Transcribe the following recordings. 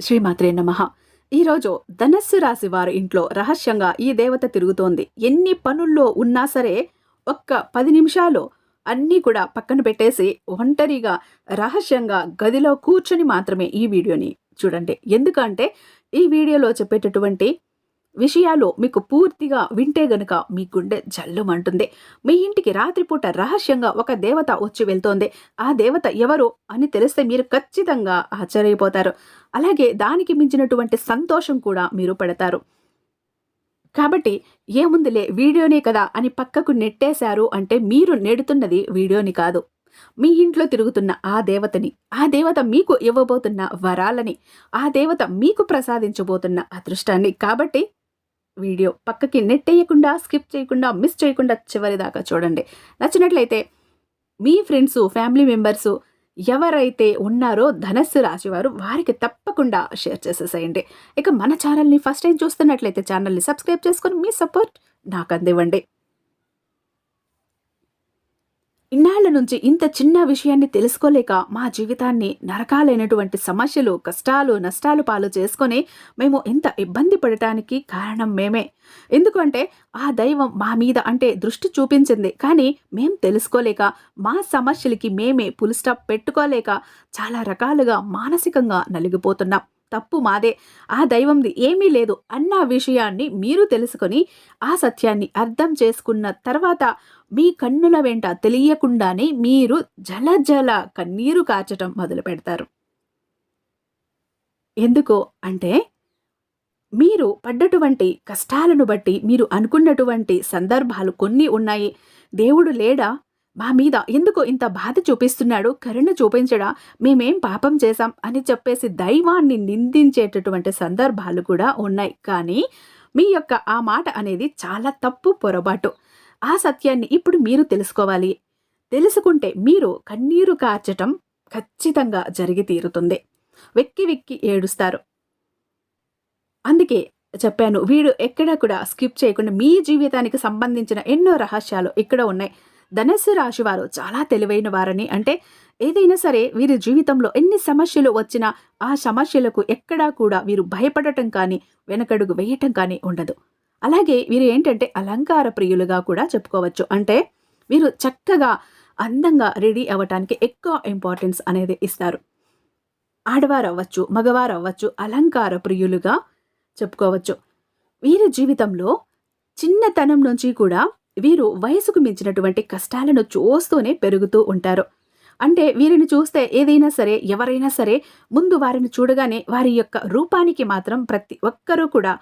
శ్రీమాత్రే నమః. ఈరోజు ధనస్సు రాశి వారి ఇంట్లో రహస్యంగా ఈ దేవత తిరుగుతోంది. ఎన్ని పనుల్లో ఉన్నా సరే ఒక్క 10 నిమిషాలు అన్నీ కూడా పక్కన పెట్టేసి ఒంటరిగా రహస్యంగా గదిలో కూర్చొని మాత్రమే ఈ వీడియోని చూడండి. ఎందుకంటే ఈ వీడియోలో చెప్పేటటువంటి విషయాలు మీకు పూర్తిగా వింటే గనుక మీ గుండె జల్లుమంటుంది. మీ ఇంటికి రాత్రిపూట రహస్యంగా ఒక దేవత వచ్చి వెళ్తోంది. ఆ దేవత ఎవరు అని తెలిస్తే మీరు ఖచ్చితంగా ఆశ్చర్యపోతారు. అలాగే దానికి మించినటువంటి సంతోషం కూడా మీరు పడతారు. కాబట్టి ఏముందిలే వీడియోనే కదా అని పక్కకు నెట్టేశారు అంటే మీరు నెడుతున్నది వీడియోని కాదు. మీ ఇంట్లో తిరుగుతున్న ఆ దేవతని, ఆ దేవత మీకు ఇవ్వబోతున్న వరాలని, ఆ దేవత మీకు ప్రసాదించబోతున్న అదృష్టాన్ని. కాబట్టి వీడియో పక్కకి నెట్టేయకుండా, స్కిప్ చేయకుండా, మిస్ చేయకుండా చివరిదాకా చూడండి. నచ్చినట్లయితే మీ ఫ్రెండ్సు, ఫ్యామిలీ మెంబర్సు ఎవరైతే ఉన్నారో ధనస్సు రాశివారు వారికి తప్పకుండా షేర్ చేసేసేయండి. ఇక మన ఛానల్ని ఫస్ట్ టైం చూస్తున్నట్లయితే ఛానల్ని సబ్స్క్రైబ్ చేసుకొని మీ సపోర్ట్ నాకు అందివ్వండి. ఇన్నాళ్ల నుంచి ఇంత చిన్న విషయాన్ని తెలుసుకోలేక మా జీవితాన్ని నరకాలైనటువంటి సమస్యలు, కష్టాలు, నష్టాలు పాలు చేసుకొని మేము ఇంత ఇబ్బంది పడటానికి కారణం మేమే. ఎందుకంటే ఆ దైవం మా మీద అంటే దృష్టి చూపించింది. కానీ మేం తెలుసుకోలేక మా సమస్యలకి మేమే ఫుల్ స్టాప్ పెట్టుకోలేక చాలా రకాలుగా మానసికంగా నలిగిపోతున్నాం. తప్పు మాదే, ఆ దైవంది ఏమీ లేదు అన్న విషయాన్ని మీరు తెలుసుకొని ఆ సత్యాన్ని అర్థం చేసుకున్న తర్వాత మీ కన్నుల వెంట తెలియకుండానే మీరు జల కన్నీరు కార్చటం మొదలు పెడతారు. ఎందుకు అంటే మీరు పడ్డటువంటి కష్టాలను బట్టి మీరు అనుకున్నటువంటి సందర్భాలు కొన్ని ఉన్నాయి. దేవుడు లేడా? మా మీద ఎందుకు ఇంత బాధ చూపిస్తున్నాడు? కరుణ చూపించడా? మేమేం పాపం చేశాం అని చెప్పేసి దైవాన్ని నిందించేటటువంటి సందర్భాలు కూడా ఉన్నాయి. కానీ మీ యొక్క ఆ మాట అనేది చాలా తప్పు, పొరపాటు. ఆ సత్యాన్ని ఇప్పుడు మీరు తెలుసుకోవాలి. తెలుసుకుంటే మీరు కన్నీరు కార్చటం ఖచ్చితంగా జరిగి తీరుతుంది. వెక్కి వెక్కి ఏడుస్తారు. అందుకే చెప్పాను, వీడు ఎక్కడ కూడా స్కిప్ చేయకుండా మీ జీవితానికి సంబంధించిన ఎన్నో రహస్యాలు ఇక్కడ ఉన్నాయి. ధనస్సు రాశి వారు చాలా తెలివైన వారని, అంటే ఏదైనా సరే వీరి జీవితంలో ఎన్ని సమస్యలు వచ్చినా ఆ సమస్యలకు ఎక్కడా కూడా వీరు భయపడటం కానీ వెనకడుగు వేయటం కానీ ఉండదు. అలాగే వీరు ఏంటంటే అలంకార ప్రియులుగా కూడా చెప్పుకోవచ్చు. అంటే వీరు చక్కగా అందంగా రెడీ అవ్వటానికి ఎక్కువ ఇంపార్టెన్స్ అనేది ఇస్తారు. ఆడవారు అవ్వచ్చు, మగవారు అవ్వచ్చు, అలంకార ప్రియులుగా చెప్పుకోవచ్చు. వీరి జీవితంలో చిన్నతనం నుంచి కూడా వీరు వయసుకు మించినటువంటి కష్టాలను చూస్తూనే పెరుగుతూ ఉంటారు. అంటే వీరిని చూస్తే ఏదైనా సరే, ఎవరైనా సరే ముందు వారిని చూడగానే వారి యొక్క రూపానికి మాత్రం ప్రతి ఒక్కరూ కూడా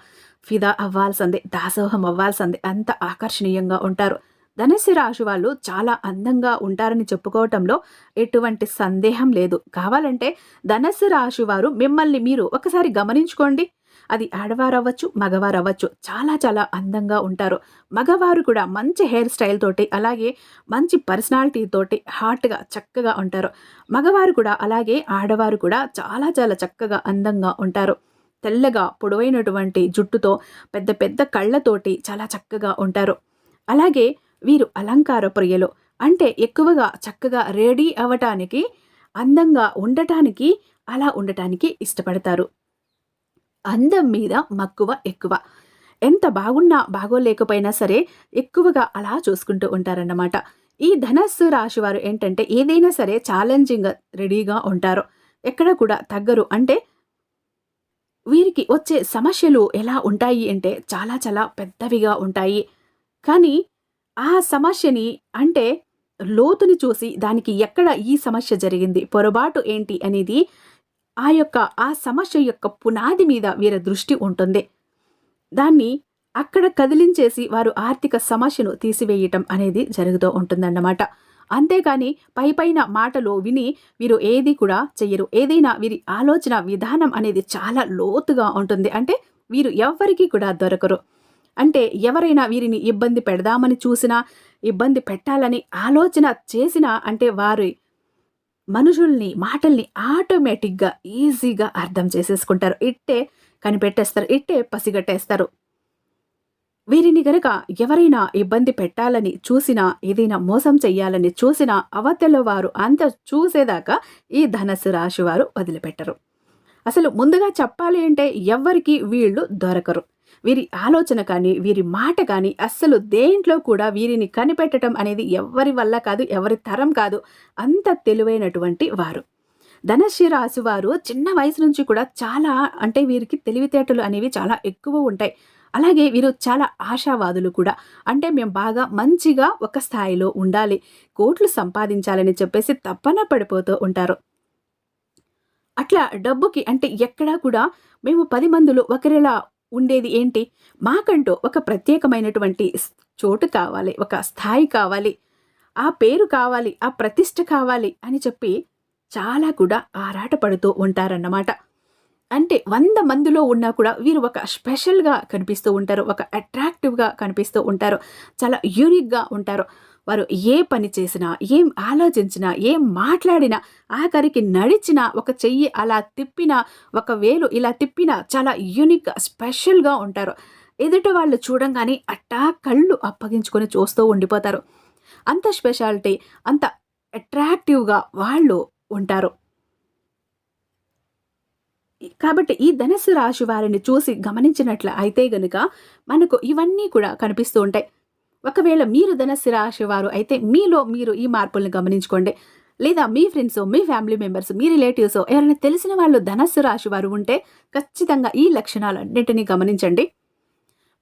ఫిదా అవ్వాల్సిందే, దాసోహం అవ్వాల్సిందే. అంత ఆకర్షణీయంగా ఉంటారు. ధనుస్సు రాశి వాళ్ళు చాలా అందంగా ఉంటారని చెప్పుకోవటంలో ఎటువంటి సందేహం లేదు. కావాలంటే ధనుస్సు రాశి వారు మిమ్మల్ని మీరు ఒకసారి గమనించుకోండి. అది ఆడవారు అవ్వచ్చు, మగవారు అవ్వచ్చు, చాలా చాలా అందంగా ఉంటారు. మగవారు కూడా మంచి హెయిర్ స్టైల్ తోటి, అలాగే మంచి పర్సనాలిటీ తోటి హాట్గా చక్కగా ఉంటారు. మగవారు కూడా అలాగే, ఆడవారు కూడా చాలా చాలా చక్కగా అందంగా ఉంటారు. తెల్లగా పొడవైనటువంటి జుట్టుతో, పెద్ద పెద్ద కళ్ళతోటి చాలా చక్కగా ఉంటారు. అలాగే వీరు అలంకార ప్రియులు. అంటే ఎక్కువగా చక్కగా రెడీ అవ్వటానికి, అందంగా ఉండటానికి, అలా ఉండటానికి ఇష్టపడతారు. అందం మీద మక్కువ ఎక్కువ. ఎంత బాగున్నా బాగోలేకపోయినా సరే ఎక్కువగా అలా చూసుకుంటూ ఉంటారన్నమాట. ఈ ధనస్సు రాశి వారు ఏంటంటే ఏదైనా సరే ఛాలెంజింగ్ రెడీగా ఉంటారు. ఎక్కడ కూడా తగ్గరు. అంటే వీరికి వచ్చే సమస్యలు ఎలా ఉంటాయి అంటే చాలా చాలా పెద్దవిగా ఉంటాయి. కానీ ఆ సమస్యని అంటే లోతుని చూసి దానికి ఎక్కడ ఈ సమస్య జరిగింది, పొరపాటు ఏంటి అనేది ఆ సమస్య యొక్క పునాది మీద వీరి దృష్టి ఉంటుంది. దాన్ని అక్కడ కదిలించేసి వారు ఆర్థిక సమస్యను తీసివేయటం అనేది జరుగుతూ ఉంటుందన్నమాట. అంతేకాని పైపైన మాటలు విని వీరు ఏది కూడా చెయ్యరు. ఏదైనా వీరి ఆలోచన విధానం అనేది చాలా లోతుగా ఉంటుంది. అంటే వీరు ఎవ్వరికీ కూడా దొరకరు. అంటే ఎవరైనా వీరిని ఇబ్బంది పెడదామని చూసినా, ఇబ్బంది పెట్టాలని ఆలోచన చేసినా అంటే వారి మనుషుల్ని, మాటల్ని ఆటోమేటిక్‌గా, ఈజీగా అర్థం చేసేసుకుంటారు. ఇట్టే కనిపెట్టేస్తారు. ఇట్టే పసిగట్టేస్తారు. వీరిని గనక ఎవరైనా ఇబ్బంది పెట్టాలని చూసినా, ఏదైనా మోసం చెయ్యాలని చూసినా అవతల వారు అంత చూసేదాకా ఈ ధనస్సు రాశి వారు వదిలిపెట్టరు. అసలు ముందుగా చెప్పాలి అంటే ఎవ్వరికి వీళ్ళు దొరకరు. వీరి ఆలోచన కానీ, వీరి మాట కానీ అస్సలు దేంట్లో కూడా వీరిని కనిపెట్టడం అనేది ఎవ్వరి వల్ల కాదు, ఎవరి తరం కాదు. అంత తెలివైనటువంటి వారు. ధనస్సు రాశి వారు చిన్న వయసు నుంచి కూడా చాలా అంటే వీరికి తెలివితేటలు అనేవి చాలా ఎక్కువ ఉంటాయి. అలాగే వీరు చాలా ఆశావాదులు కూడా. అంటే మేము బాగా మంచిగా ఒక స్థాయిలో ఉండాలి, కోట్లు సంపాదించాలని చెప్పేసి తపన పడిపోతూ ఉంటారు. అట్లా డబ్బుకి అంటే ఎక్కడా కూడా మేము 10 మందిలో ఒకరిలా ఉండేది ఏంటి? మాకంటూ ఒక ప్రత్యేకమైనటువంటి చోటు కావాలి, ఒక స్థాయి కావాలి, ఆ పేరు కావాలి, ఆ ప్రతిష్ట కావాలి అని చెప్పి చాలా కూడా ఆరాటపడుతూ ఉంటారన్నమాట. అంటే 100 మందిలో ఉన్నా కూడా వీరు ఒక స్పెషల్‌గా కనిపిస్తూ ఉంటారు. ఒక అట్రాక్టివ్‌గా కనిపిస్తూ ఉంటారు. చాలా యూనిక్‌గా ఉంటారు. వారు ఏ పని చేసినా, ఏం ఆలోచించినా, ఏం మాట్లాడినా, ఆఖరికి నడిచినా, ఒక చెయ్యి అలా తిప్పినా, ఒక వేలు ఇలా తిప్పినా చాలా యూనిక్‌గా, స్పెషల్‌గా ఉంటారు. ఎదుటి వాళ్ళు చూడంగానే అట్టా కళ్ళు అప్పగించుకొని చూస్తూ ఉండిపోతారు. అంత స్పెషాలిటీ, అంత అట్రాక్టివ్‌గా వాళ్ళు ఉంటారు. కాబట్టి ఈ ధనుస్సు రాశి వారిని చూసి గమనించినట్లు అయితే గనుక మనకు ఇవన్నీ కూడా కనిపిస్తూ ఉంటాయి. ఒకవేళ మీరు ధనుస్సు రాశి వారు అయితే మీలో మీరు ఈ మార్పులను గమనించుకోండి. లేదా మీ ఫ్రెండ్స్, మీ ఫ్యామిలీ మెంబర్స్, మీ రిలేటివ్స్ ఎవరైనా తెలిసిన వాళ్ళు ధనుస్సు రాశి వారు ఉంటే ఖచ్చితంగా ఈ లక్షణాలన్నిటిని గమనించండి.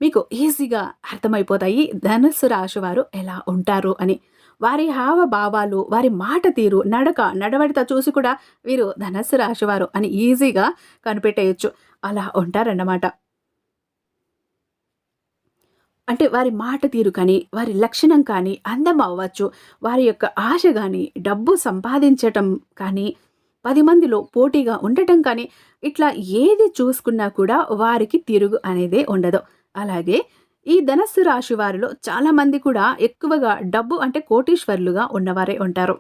మీకు ఈజీగా అర్థమైపోతాయి ధనుస్సు రాశి వారు ఎలా ఉంటారు అని. వారి హావభావాలు, వారి మాట తీరు, నడక, నడవడిత చూసి కూడా వీరు ధనుస్సు రాశివారు అని ఈజీగా కనిపెట్టేయొచ్చు. అలా ఉంటారన్నమాట. అంటే వారి మాట తీరు కానీ, వారి లక్షణం కానీ, అందం అవ్వచ్చు, వారి యొక్క ఆశ గాని, డబ్బు సంపాదించటం కానీ, 10 మందిలో పోటీగా ఉండటం కానీ, ఇట్లా ఏది చూసుకున్నా కూడా వారికి తిరుగు అనేదే ఉండదు. అలాగే ఈ ధనస్సు రాశి వారిలో చాలామంది కూడా ఎక్కువగా డబ్బు అంటే కోటీశ్వరులుగా ఉన్నవారే ఉంటారు.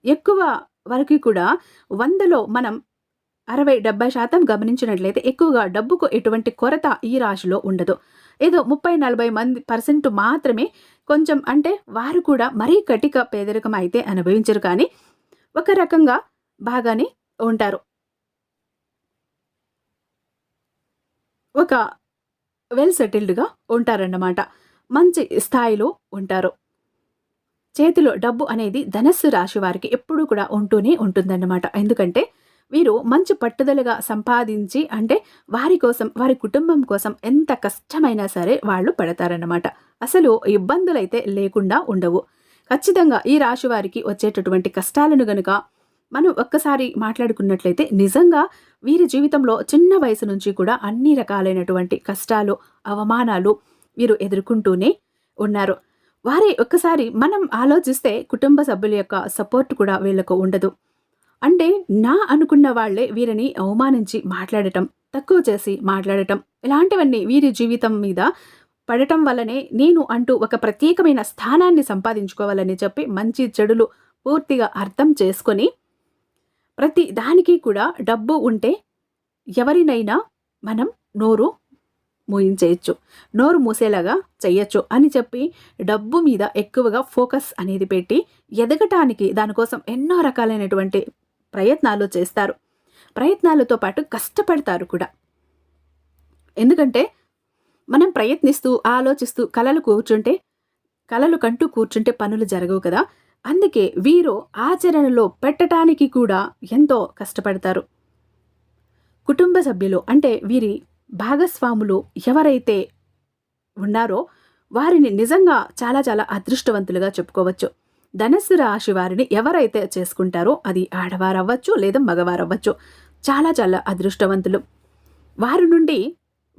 ఎక్కువ వరకు కూడా 100లో మనం 60-70% గమనించినట్లయితే ఎక్కువగా డబ్బుకు ఎటువంటి కొరత ఈ రాశిలో ఉండదు. ఏదో 30-40% మాత్రమే కొంచెం అంటే వారు కూడా మరీ కటిక పేదరికం అయితే అనుభవించరు కానీ ఒక రకంగా బాగానే ఉంటారు. ఒక వెల్ సెటిల్డ్‌గా ఉంటారన్నమాట. మంచి స్థాయిలో ఉంటారు. చేతిలో డబ్బు అనేది ధనస్సు రాశి వారికి ఎప్పుడూ కూడా ఉంటూనే ఉంటుందన్నమాట. ఎందుకంటే వీరు మంచి పట్టుదలగా సంపాదించి అంటే వారి కోసం, వారి కుటుంబం కోసం ఎంత కష్టమైనా సరే వాళ్ళు పడతారన్నమాట. అసలు ఇబ్బందులైతే లేకుండా ఉండవు. ఖచ్చితంగా ఈ రాశి వారికి వచ్చేటటువంటి కష్టాలను గనుక మనం ఒక్కసారి మాట్లాడుకున్నట్లయితే నిజంగా వీరి జీవితంలో చిన్న వయసు నుంచి కూడా అన్ని రకాలైనటువంటి కష్టాలు, అవమానాలు వీరు ఎదుర్కొంటూనే ఉన్నారు. వారే ఒక్కసారి మనం ఆలోచిస్తే కుటుంబ సభ్యుల యొక్క సపోర్ట్ కూడా వీళ్ళకు ఉండదు. అంటే నా అనుకున్న వాళ్లే వీరిని అవమానించి మాట్లాడటం, తక్కువ చేసి మాట్లాడటం ఇలాంటివన్నీ వీరి జీవితం మీద పడటం వల్లనే నేను అంటూ ఒక ప్రత్యేకమైన స్థానాన్ని సంపాదించుకోవాలని చెప్పి మంచి చెడులు పూర్తిగా అర్థం చేసుకొని ప్రతి దానికి కూడా డబ్బు ఉంటే ఎవరినైనా మనం నోరు మూయించేయచ్చు, నోరు మూసేలాగా చెయ్యొచ్చు అని చెప్పి డబ్బు మీద ఎక్కువగా ఫోకస్ అనేది పెట్టి ఎదగటానికి దానికోసం ఎన్నో రకాలైనటువంటి ప్రయత్నాలు చేస్తారు. ప్రయత్నాలతో పాటు కష్టపడతారు కూడా. ఎందుకంటే మనం ప్రయత్నిస్తూ ఆలోచిస్తూ కలలు కంటూ కూర్చుంటే పనులు జరగవు కదా. అందుకే వీరు ఆచరణలో పెట్టడానికి కూడా ఎంతో కష్టపడతారు. కుటుంబ సభ్యులు అంటే వీరి భాగస్వాములు ఎవరైతే ఉన్నారో వారిని నిజంగా చాలా చాలా అదృష్టవంతులుగా చెప్పుకోవచ్చు. ధనస్సు రాశి వారిని ఎవరైతే చేసుకుంటారో అది ఆడవారవ్వచ్చు లేదా మగవారవ్వచ్చు, చాలా చాలా అదృష్టవంతులు. వారి నుండి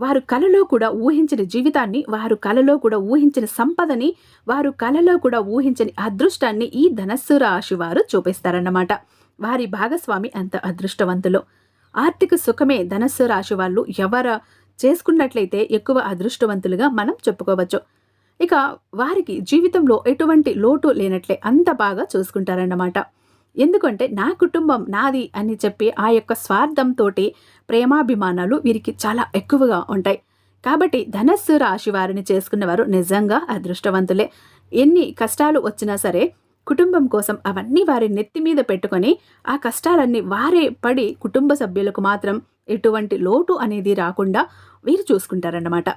వారు కలలో కూడా ఊహించిన జీవితాన్ని, వారు కలలో కూడా ఊహించిన సంపదని, వారు కలలో కూడా ఊహించని అదృష్టాన్ని ఈ ధనస్సు రాశి వారు చూపిస్తారన్నమాట. వారి భాగస్వామి అంత అదృష్టవంతులు. ఆర్థిక సుఖమే ధనస్సు రాశి వాళ్ళు చేసుకున్నట్లయితే ఎక్కువ అదృష్టవంతులుగా మనం చెప్పుకోవచ్చు. ఇక వారికి జీవితంలో ఎటువంటి లోటు లేనట్లే అంత బాగా చూసుకుంటారన్నమాట. ఎందుకంటే నా కుటుంబం నాది అని చెప్పి ఆ యొక్క స్వార్థంతోటి ప్రేమాభిమానాలు వీరికి చాలా ఎక్కువగా ఉంటాయి. కాబట్టి ధనస్సు రాశి వారిని చేసుకున్నవారు నిజంగా అదృష్టవంతులే. ఎన్ని కష్టాలు వచ్చినా సరే కుటుంబం కోసం అవన్నీ వారి నెత్తి మీద పెట్టుకొని ఆ కష్టాలన్నీ వారే పడి కుటుంబ సభ్యులకు మాత్రం ఎటువంటి లోటు అనేది రాకుండా వీరు చూసుకుంటారన్నమాట.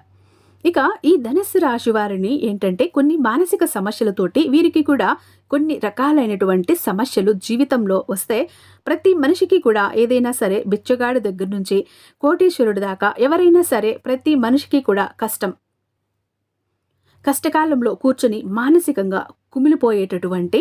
ఇక ఈ ధనుస్సు రాశి వారిని ఏంటంటే కొన్ని మానసిక సమస్యలతోటి వీరికి కూడా కొన్ని రకాలైనటువంటి సమస్యలు జీవితంలో వస్తే ప్రతి మనిషికి కూడా ఏదైనా సరే బిచ్చగాడి దగ్గర నుంచి కోటీశ్వరుడి దాకా ఎవరైనా సరే ప్రతి మనిషికి కూడా కష్టకాలంలో కూర్చొని మానసికంగా కుమిలిపోయేటటువంటి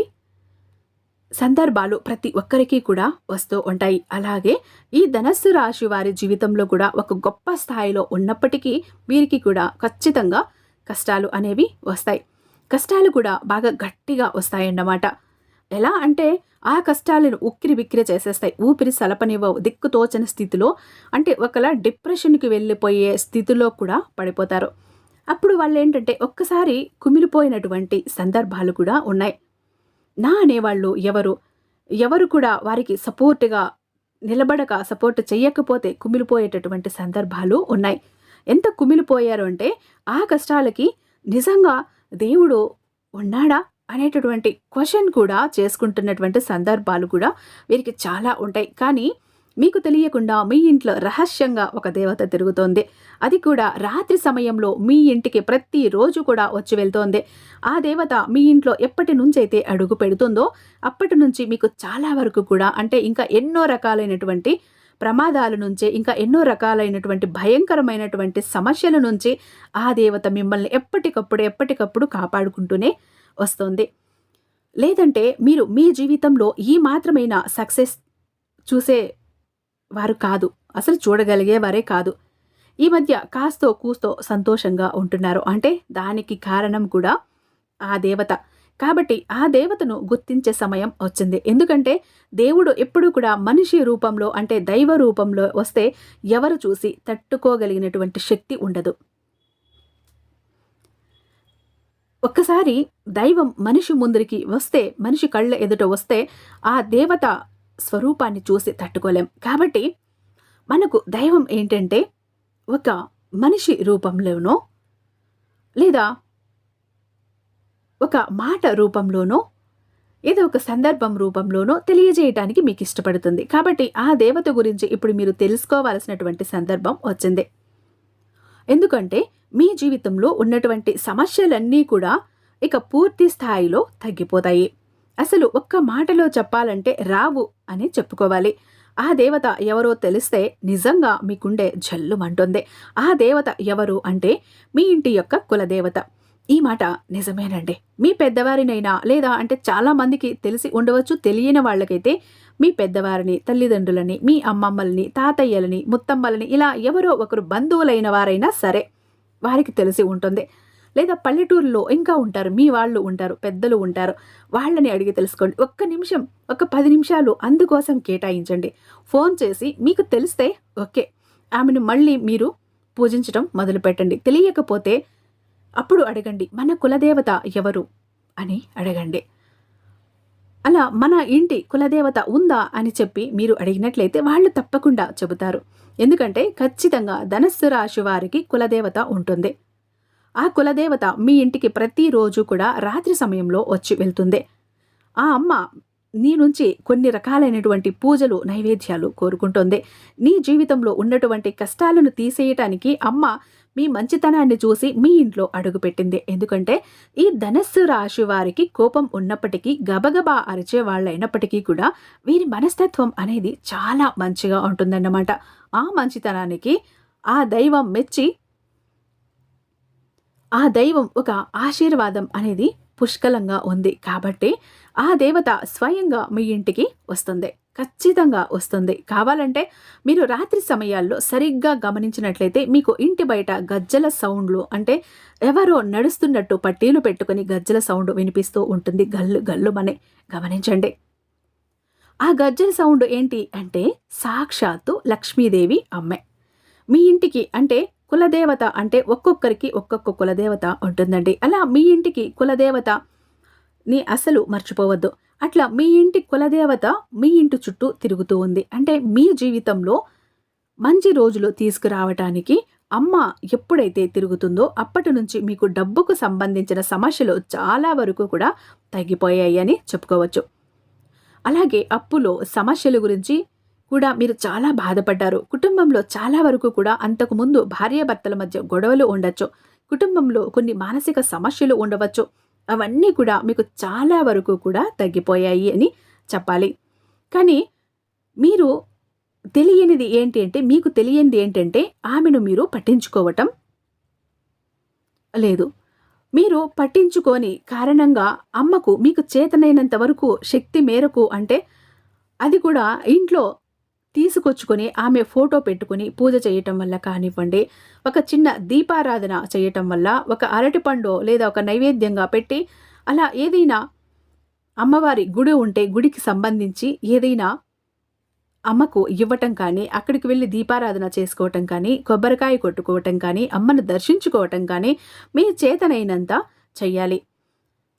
సందర్భాలు ప్రతి ఒక్కరికి కూడా వస్తూ ఉంటాయి. అలాగే ఈ ధనస్సు రాశి వారి జీవితంలో కూడా ఒక గొప్ప స్థాయిలో ఉన్నప్పటికీ వీరికి కూడా ఖచ్చితంగా కష్టాలు అనేవి వస్తాయి. కష్టాలు కూడా బాగా గట్టిగా వస్తాయన్నమాట. ఎలా అంటే ఆ కష్టాలను ఉక్కిరి బిక్కిరి చేసేస్తాయి. ఊపిరి సలపనివ్వవు. దిక్కుతోచని స్థితిలో అంటే ఒకలా డిప్రెషన్కి వెళ్ళిపోయే స్థితిలో కూడా పడిపోతారు. అప్పుడు వాళ్ళు ఏంటంటే ఒక్కసారి కుమిలిపోయినటువంటి సందర్భాలు కూడా ఉన్నాయి. నా అనేవాళ్ళు ఎవరు కూడా వారికి సపోర్ట్గా నిలబడక సపోర్ట్ చెయ్యకపోతే కుమిలిపోయేటటువంటి సందర్భాలు ఉన్నాయి. ఎంత కుమిలిపోయారు అంటే ఆ కష్టాలకి నిజంగా దేవుడు ఉన్నాడా అనేటటువంటి క్వశ్చన్ కూడా చేసుకుంటున్నటువంటి సందర్భాలు కూడా వీరికి చాలా ఉంటాయి. కానీ మీకు తెలియకుండా మీ ఇంట్లో రహస్యంగా ఒక దేవత తిరుగుతోంది. అది కూడా రాత్రి సమయంలో మీ ఇంటికి ప్రతిరోజు కూడా వచ్చి వెళ్తోంది. ఆ దేవత మీ ఇంట్లో ఎప్పటి నుంచైతే అడుగు పెడుతుందో అప్పటి నుంచి మీకు చాలా వరకు కూడా అంటే ఇంకా ఎన్నో రకాలైనటువంటి ప్రమాదాల నుంచి ఇంకా ఎన్నో రకాలైనటువంటి భయంకరమైనటువంటి సమస్యల నుంచి ఆ దేవత మిమ్మల్ని ఎప్పటికప్పుడు కాపాడుకుంటూనే వస్తుంది. లేదంటే మీరు మీ జీవితంలో ఈ మాత్రమైన సక్సెస్ చూసే వారు కాదు, అసలు చూడగలిగేవారే కాదు. ఈ మధ్య కాస్తో కూస్తో సంతోషంగా ఉంటున్నారు అంటే దానికి కారణం కూడా ఆ దేవత. కాబట్టి ఆ దేవతను గుర్తించే సమయం వచ్చింది. ఎందుకంటే దేవుడు ఎప్పుడూ కూడా మనిషి రూపంలో అంటే దైవ రూపంలో వస్తే ఎవరు చూసి తట్టుకోగలిగినటువంటి శక్తి ఉండదు. ఒక్కసారి దైవం మనిషి ముందరికి వస్తే, మనిషి కళ్ళ ఎదుట వస్తే ఆ దేవత స్వరూపాన్ని చూసి తట్టుకోలేం. కాబట్టి మనకు దైవం ఏంటంటే ఒక మనిషి రూపంలోనో లేదా ఒక మాట రూపంలోనో ఏదో ఒక సందర్భం రూపంలోనో తెలియజేయటానికి మీకు ఇష్టపడుతుంది. కాబట్టి ఆ దేవత గురించి ఇప్పుడు మీరు తెలుసుకోవాల్సినటువంటి సందర్భం వచ్చింది. ఎందుకంటే మీ జీవితంలో ఉన్నటువంటి సమస్యలన్నీ కూడా ఇక పూర్తి స్థాయిలో తగ్గిపోతాయి. అసలు ఒక్క మాటలో చెప్పాలంటే రావు అని చెప్పుకోవాలి. ఆ దేవత ఎవరో తెలిస్తే నిజంగా మీకుండే జల్లుమంటుంది. ఆ దేవత ఎవరు అంటే మీ ఇంటి యొక్క కులదేవత. ఈ మాట నిజమేనండి. మీ పెద్దవారినైనా లేదా అంటే చాలామందికి తెలిసి ఉండవచ్చు, తెలియని వాళ్ళకైతే మీ పెద్దవారిని, తల్లిదండ్రులని, మీ అమ్మమ్మల్ని, తాతయ్యలని, ముత్తమ్మలని ఇలా ఎవరో ఒకరు బంధువులైన వారైనా సరే వారికి తెలిసి ఉంటుంది. లేదా పల్లెటూరులో ఇంకా ఉంటారు, మీ వాళ్ళు ఉంటారు, పెద్దలు ఉంటారు, వాళ్ళని అడిగి తెలుసుకోండి. ఒక్క నిమిషం, ఒక 10 నిమిషాలు అందుకోసం కేటాయించండి. ఫోన్ చేసి మీకు తెలిస్తే ఓకే, ఆమెను మళ్ళీ మీరు పూజించడం మొదలుపెట్టండి. తెలియకపోతే అప్పుడు అడగండి, మన కులదేవత ఎవరు అని అడగండి. అలా మన ఇంటి కులదేవత ఉందా అని చెప్పి మీరు అడిగినట్లయితే వాళ్ళు తప్పకుండా చెబుతారు. ఎందుకంటే ఖచ్చితంగా ధనస్సు రాశి వారికి కులదేవత ఉంటుంది. ఆ కులదేవత మీ ఇంటికి ప్రతిరోజు కూడా రాత్రి సమయంలో వచ్చి వెళ్తుంది. ఆ అమ్మ నీ నుంచి కొన్ని రకాలైనటువంటి పూజలు, నైవేద్యాలు కోరుకుంటుంది. నీ జీవితంలో ఉన్నటువంటి కష్టాలను తీసేయటానికి అమ్మ మీ మంచితనాన్ని చూసి మీ ఇంట్లో అడుగుపెట్టింది. ఎందుకంటే ఈ ధనస్సు రాశి వారికి కోపం ఉన్నప్పటికీ, గబగబా అరిచే వాళ్ళైనప్పటికీ కూడా వీరి మనస్తత్వం అనేది చాలా మంచిగా ఉంటుందన్నమాట. ఆ మంచితనానికి ఆ దైవం మెచ్చి ఆ దైవం ఒక ఆశీర్వాదం అనేది పుష్కలంగా ఉంది. కాబట్టి ఆ దేవత స్వయంగా మీ ఇంటికి వస్తుంది, ఖచ్చితంగా వస్తుంది. కావాలంటే మీరు రాత్రి సమయాల్లో సరిగ్గా గమనించినట్లయితే మీకు ఇంటి బయట గజ్జల సౌండ్లు అంటే ఎవరో నడుస్తున్నట్టు పట్టీలు పెట్టుకుని గజ్జల సౌండ్ వినిపిస్తూ ఉంటుంది. గల్లు గల్లుమని గమనించండి. ఆ గజ్జల సౌండ్ ఏంటి అంటే సాక్షాత్తు లక్ష్మీదేవి అమ్మే మీ ఇంటికి. అంటే కులదేవత అంటే ఒక్కొక్కరికి ఒక్కొక్క కులదేవత ఉంటుందండి. అలా మీ ఇంటికి కులదేవత ని అసలు మర్చిపోవద్దు. అట్లా మీ ఇంటి కులదేవత మీ ఇంటి చుట్టూ తిరుగుతూ ఉంది అంటే మీ జీవితంలో మంచి రోజులు తీసుకురావటానికి అమ్మ ఎప్పుడైతే తిరుగుతుందో అప్పటి నుంచి మీకు డబ్బుకు సంబంధించిన సమస్యలు చాలా వరకు కూడా తగ్గిపోయాయి అని చెప్పుకోవచ్చు. అలాగే అప్పులో సమస్యల గురించి కూడా మీరు చాలా బాధపడ్డారు. కుటుంబంలో చాలా వరకు కూడా అంతకుముందు భార్యాభర్తల మధ్య గొడవలు ఉండొచ్చు. కుటుంబంలో కొన్ని మానసిక సమస్యలు ఉండవచ్చు. అవన్నీ కూడా మీకు చాలా వరకు కూడా తగ్గిపోయాయి అని చెప్పాలి. కానీ మీరు మీకు తెలియనిది ఏంటంటే ఆమెను మీరు పట్టించుకోవటం లేదు. మీరు పట్టించుకోని కారణంగా అమ్మకు మీకు చేతనైనంత వరకు శక్తి మేరకు అంటే అది కూడా ఇంట్లో తీసుకొచ్చుకొని ఆమె ఫోటో పెట్టుకుని పూజ చేయటం వల్ల కానివ్వండి, ఒక చిన్న దీపారాధన చేయటం వల్ల, ఒక అరటిపండు లేదా ఒక నైవేద్యంగా పెట్టి అలా ఏదైనా అమ్మవారి గుడి ఉంటే గుడికి సంబంధించి ఏదైనా అమ్మకు ఇవ్వటం కానీ, అక్కడికి వెళ్ళి దీపారాధన చేసుకోవటం కానీ, కొబ్బరికాయ కొట్టుకోవటం కానీ, అమ్మను దర్శించుకోవటం కానీ మీ చేతనైనంత చెయ్యాలి.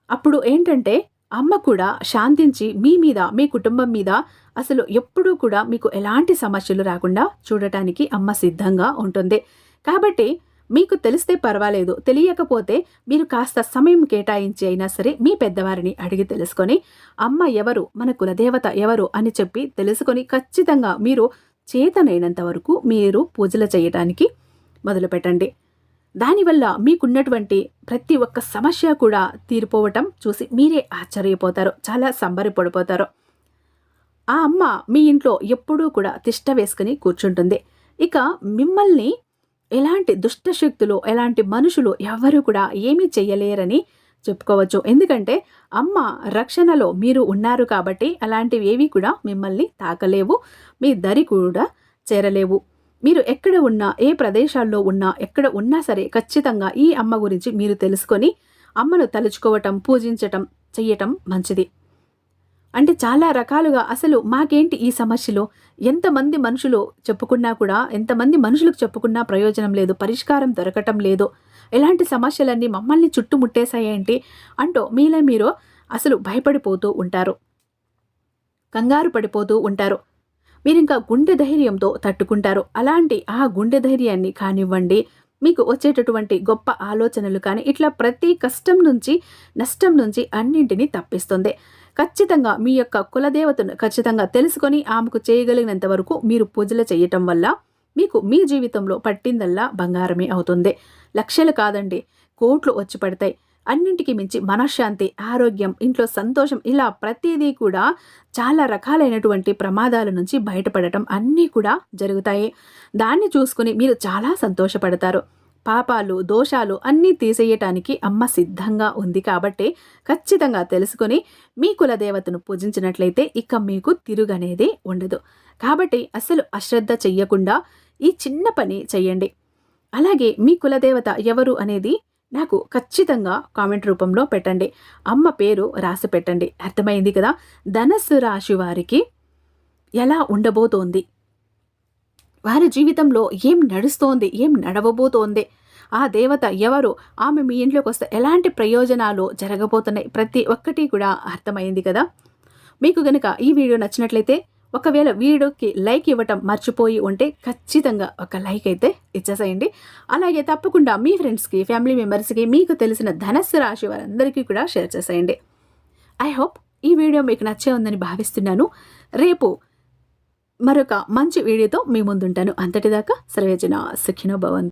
అప్పుడు ఏంటంటే అమ్మ కూడా శాంతించి మీ మీద, మీ కుటుంబం మీద అసలు ఎప్పుడూ కూడా మీకు ఎలాంటి సమస్యలు రాకుండా చూడటానికి అమ్మ సిద్ధంగా ఉంటుంది. కాబట్టి మీకు తెలిస్తే పర్వాలేదు, తెలియకపోతే మీరు కాస్త సమయం కేటాయించి అయినా సరే మీ పెద్దవారిని అడిగి తెలుసుకొని అమ్మ ఎవరు, మన కులదేవత ఎవరు అని చెప్పి తెలుసుకొని ఖచ్చితంగా మీరు చేతనైనంత వరకు మీరు పూజలు చేయటానికి మొదలుపెట్టండి. దానివల్ల మీకున్నటువంటి ప్రతి ఒక్క సమస్య కూడా తీరిపోవటం చూసి మీరే ఆశ్చర్యపోతారు, చాలా సంబరపడిపోతారు. ఆ అమ్మ మీ ఇంట్లో ఎప్పుడూ కూడా తిష్ట వేసుకుని కూర్చుంటుంది. ఇక మిమ్మల్ని ఎలాంటి దుష్టశక్తులు, ఎలాంటి మనుషులు ఎవ్వరూ కూడా ఏమీ చెయ్యలేరని చెప్పుకోవచ్చు. ఎందుకంటే అమ్మ రక్షణలో మీరు ఉన్నారు కాబట్టి అలాంటివి ఏవి కూడా మిమ్మల్ని తాకలేవు, మీ దరి కూడా చేరలేవు. మీరు ఎక్కడ ఉన్నా, ఏ ప్రదేశాల్లో ఉన్నా, ఎక్కడ ఉన్నా సరే ఖచ్చితంగా ఈ అమ్మ గురించి మీరు తెలుసుకొని అమ్మను తలుచుకోవటం, పూజించటం చెయ్యటం మంచిది. అంటే చాలా రకాలుగా అసలు మాకేంటి ఈ సమస్యలు, ఎంతమంది మనుషులు చెప్పుకున్నా కూడా, ఎంతమంది మనుషులకు చెప్పుకున్నా ప్రయోజనం లేదు, పరిష్కారం దొరకటం లేదు, ఎలాంటి సమస్యలన్నీ మమ్మల్ని చుట్టుముట్టేశాయేంటి అంటూ మీలో మీరు అసలు భయపడిపోతూ ఉంటారు, కంగారు పడిపోతూ ఉంటారు. మీరింకా గుండె ధైర్యంతో తట్టుకుంటారు. అలాంటి ఆ గుండె ధైర్యాన్ని కానివ్వండి, మీకు వచ్చేటటువంటి గొప్ప ఆలోచనలు కానీ ఇట్లా ప్రతి కష్టం నుంచి, నష్టం నుంచి అన్నింటినీ తప్పిస్తుంది. ఖచ్చితంగా మీ యొక్క కులదేవతను ఖచ్చితంగా తెలుసుకొని ఆమెకు చేయగలిగినంత వరకు మీరు పూజలు చేయటం వల్ల మీకు మీ జీవితంలో పట్టిందల్లా బంగారమే అవుతుంది. లక్షలు కాదండి, కోట్లు వచ్చి పడతాయి. అన్నింటికి మించి మనశ్శాంతి, ఆరోగ్యం, ఇంట్లో సంతోషం, ఇలా ప్రతిదీ కూడా చాలా రకాలైనటువంటి ప్రమాదాల నుంచి బయటపడటం అన్నీ కూడా జరుగుతాయి. దాన్ని చూసుకుని మీరు చాలా సంతోషపడతారు. పాపాలు, దోషాలు అన్నీ తీసేయటానికి అమ్మ సిద్ధంగా ఉంది. కాబట్టి ఖచ్చితంగా తెలుసుకొని మీ కులదేవతను పూజించినట్లయితే ఇక మీకు తిరుగనేది ఉండదు. కాబట్టి అసలు అశ్రద్ధ చెయ్యకుండా ఈ చిన్న పని చెయ్యండి. అలాగే మీ కులదేవత ఎవరు అనేది నాకు ఖచ్చితంగా కామెంట్ రూపంలో పెట్టండి. అమ్మ పేరు రాసి పెట్టండి. అర్థమైంది కదా? ధనస్సు రాశి వారికి ఎలా ఉండబోతోంది, వారి జీవితంలో ఏం నడుస్తోంది, ఏం నడవబోతోంది, ఆ దేవత ఎవరు, ఆమె మీ ఇంట్లోకి వస్తే ఎలాంటి ప్రయోజనాలు జరగబోతున్నాయి, ప్రతి ఒక్కటి కూడా అర్థమైంది కదా? మీకు గనుక ఈ వీడియో నచ్చినట్లయితే, ఒకవేళ వీడియోకి లైక్ ఇవ్వటం మర్చిపోయి ఉంటే ఖచ్చితంగా ఒక లైక్ అయితే ఇచ్చేసేయండి. అలాగే తప్పకుండా మీ ఫ్రెండ్స్కి, ఫ్యామిలీ మెంబర్స్కి, మీకు తెలిసిన ధనస్సు రాశి వారందరికీ కూడా షేర్ చేసేయండి. ఐ హోప్ ఈ వీడియో మీకు నచ్చే ఉందని భావిస్తున్నాను. రేపు మరొక మంచి వీడియోతో మీ ముందుంటాను. అంతటిదాకా సర్వేజన సుఖినో భవంతు.